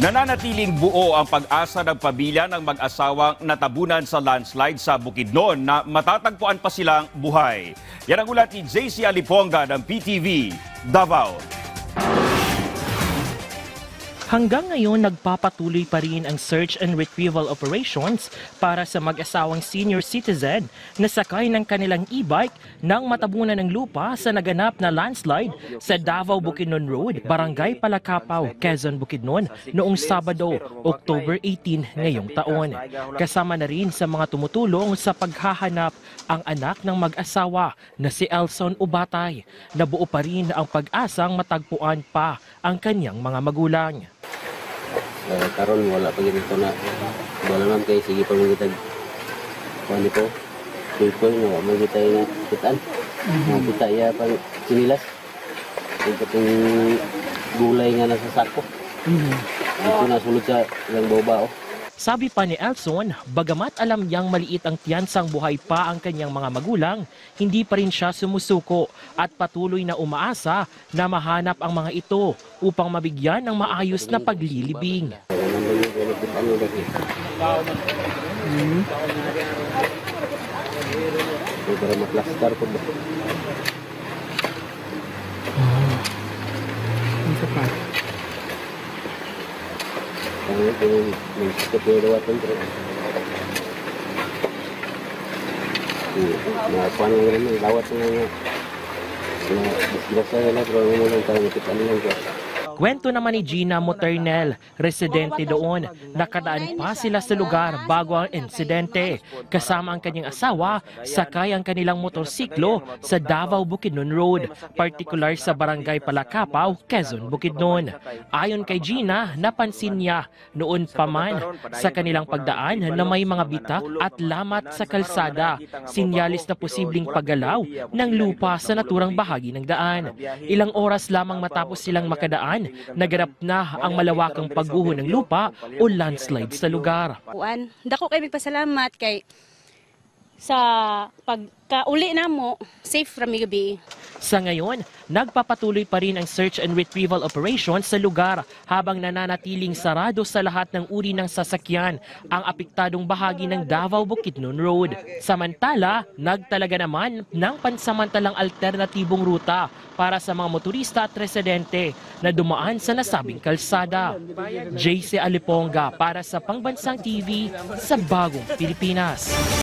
Nananatiling buo ang pag-asa ng pamilya ng mag-asawang natabunan sa landslide sa Bukidnon na matatagpuan pa silang buhay. Yan ang ulat ni JC Aliponga ng PTV, Davao. Hanggang ngayon, nagpapatuloy pa rin ang search and retrieval operations para sa mag-asawang senior citizen na sakay ng kanilang e-bike nang matabunan ng lupa sa naganap na landslide sa Davao Bukidnon Road, Barangay Palakapaw, Quezon, Bukidnon noong Sabado, October 18 ngayong taon. Kasama na rin sa mga tumutulong sa paghahanap ang anak ng mag-asawa na si Elson Ubatay. Nabuo pa rin ang pag-asang matagpuan pa ang kanyang mga magulang. Karon wala pa ganito na wala man kay sige pa kita kuan ito tulpoy no man kita yung kitaan kita ya pang sinilas itong gulay nga nasa sako ito na sulod sa ilang bawbao. Sabi pa ni Elson, bagamat alam niyang maliit ang tiyansang buhay pa ang kanyang mga magulang, hindi pa rin siya sumusuko at patuloy na umaasa na mahanap ang mga ito upang mabigyan ng maayos na paglilibing. Para maplastar ko ba? Isa pa. May sikap yung lawatan ko. Nakuha nga rin, lawat nga nga. Disgrasya nga pero mo lang tayo nakitaan lang ko. Kwento naman ni Gina Moternel, residente doon, nakadaan pa sila sa lugar bago ang insidente. Kasama ang kanyang asawa, sakay ang kanilang motorsiklo sa Davao Bukidnon Road, partikular sa Barangay Palakapaw, Quezon, Bukidnon. Ayon kay Gina, napansin niya noon pa man sa kanilang pagdaan na may mga bitak at lamat sa kalsada, sinyalis na posibleng paggalaw ng lupa sa naturang bahagi ng daan. Ilang oras lamang matapos silang makadaan, naganap na ang malawakang pagguho ng lupa o landslide sa lugar. Dako kay magpasalamat kay sa pagkauli namo safe ra mi gabi. Sa ngayon, nagpapatuloy pa rin ang search and retrieval operations sa lugar habang nananatiling sarado sa lahat ng uri ng sasakyan ang apektadong bahagi ng Davao Bukidnon Road. Samantala, nagtalaga naman ng pansamantalang alternatibong ruta para sa mga motorista at residente na dumaan sa nasabing kalsada. JC Aliponga para sa Pangbansang TV sa Bagong Pilipinas.